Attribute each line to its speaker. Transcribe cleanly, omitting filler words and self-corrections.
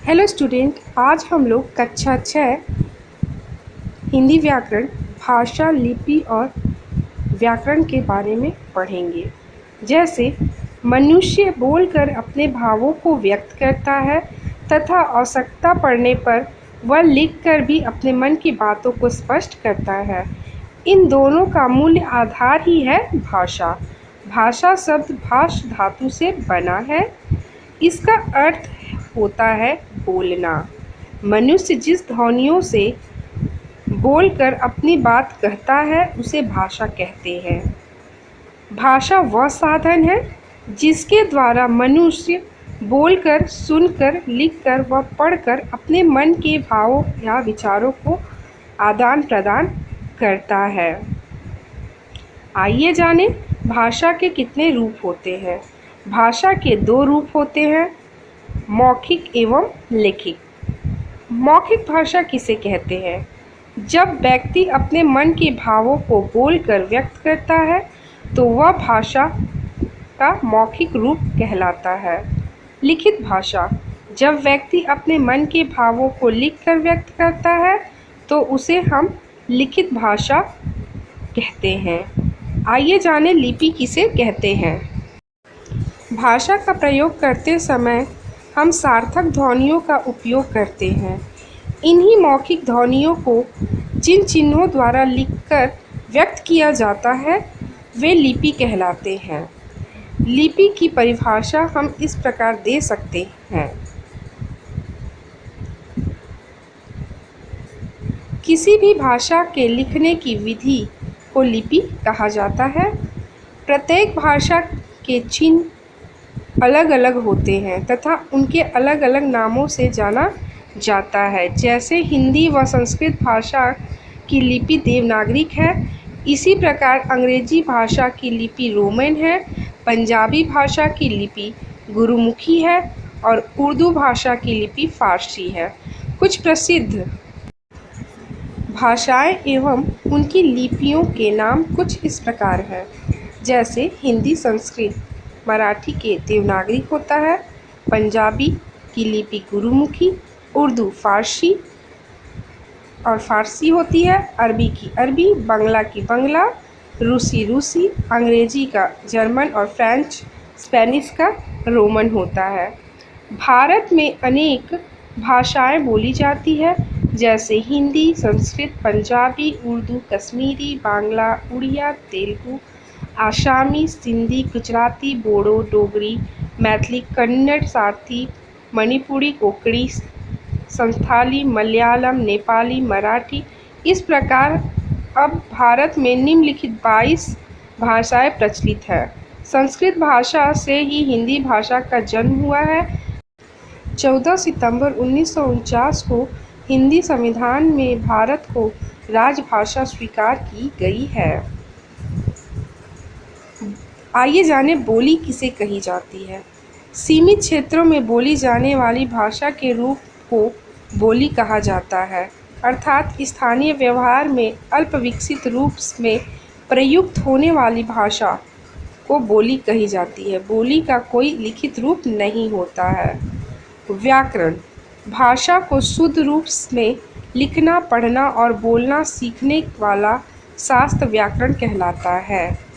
Speaker 1: Hello student, आज हम लोग कक्षा 6 हिंदी व्याकरण, भाषा, लिपि और व्याकरण के बारे में पढ़ेंगे। जैसे मनुष्य बोलकर अपने भावों को व्यक्त करता है तथा आवश्यकता पड़ने पर वह लिखकर भी अपने मन की बातों को स्पष्ट करता है। इन दोनों का मूल आधार ही है भाषा। भाषा शब्द भाष धातु से बना है। इसका अर्थ होता है बोलना। मनुष्य जिस ध्वनियों से बोलकर अपनी बात कहता है उसे भाषा कहते हैं। भाषा वह साधन है जिसके द्वारा मनुष्य बोलकर, सुनकर, लिखकर व पढ़कर अपने मन के भावों या विचारों को आदान प्रदान करता है। आइए जानें भाषा के कितने रूप होते हैं। भाषा के दो रूप होते हैं, मौखिक एवं लिखित। मौखिक भाषा किसे कहते हैं? जब व्यक्ति अपने मन के भावों को बोलकर व्यक्त करता है तो वह भाषा का मौखिक रूप कहलाता है। लिखित भाषा, जब व्यक्ति अपने मन के भावों को लिखकर व्यक्त करता है तो उसे हम लिखित भाषा कहते हैं। आइए जानें लिपि किसे कहते हैं। भाषा का प्रयोग करते समय हम सार्थक ध्वनियों का उपयोग करते हैं। इन्हीं मौखिक ध्वनियों को जिन चिन्हों द्वारा लिखकर व्यक्त किया जाता है वे लिपि कहलाते हैं। लिपि की परिभाषा हम इस प्रकार दे सकते हैं। किसी भी भाषा के लिखने की विधि को लिपि कहा जाता है। प्रत्येक भाषा के चिन्ह अलग अलग होते हैं तथा उनके अलग अलग नामों से जाना जाता है। जैसे हिंदी व संस्कृत भाषा की लिपि देवनागरिक है, इसी प्रकार अंग्रेजी भाषा की लिपि रोमन है, पंजाबी भाषा की लिपि गुरुमुखी है और उर्दू भाषा की लिपि फारसी है। कुछ प्रसिद्ध भाषाएं एवं उनकी लिपियों के नाम कुछ इस प्रकार हैं। जैसे हिंदी संस्कृत, मराठी के देवनागरिक होता है, पंजाबी की लिपि गुरुमुखी, उर्दू फारसी और फारसी होती है, अरबी की अरबी, बांग्ला की बांग्ला, रूसी, अंग्रेजी का जर्मन और फ्रेंच, स्पेनिश का रोमन होता है। भारत में अनेक भाषाएं बोली जाती है, जैसे हिंदी, संस्कृत, पंजाबी, उर्दू, कश्मीरी, बांग्ला, उड़िया, तेलुगु, आसामी, सिंधी, गुजराती, बोडो, डोगरी, मैथिली, कन्नड़, सारथी, मणिपुरी, कोंकणी, संथाली, मलयालम, नेपाली, मराठी। इस प्रकार अब भारत में निम्नलिखित 22 भाषाएं प्रचलित है। संस्कृत भाषा से ही हिंदी भाषा का जन्म हुआ है। 14 सितंबर 1949 को हिंदी संविधान में भारत को राजभाषा स्वीकार की गई है। आइए जानें बोली किसे कही जाती है। सीमित क्षेत्रों में बोली जाने वाली भाषा के रूप को बोली कहा जाता है, अर्थात स्थानीय व्यवहार में अल्प विकसित रूप में प्रयुक्त होने वाली भाषा को बोली कही जाती है। बोली का कोई लिखित रूप नहीं होता है। व्याकरण, भाषा को शुद्ध रूप में लिखना, पढ़ना और बोलना सीखने वाला शास्त्र व्याकरण कहलाता है।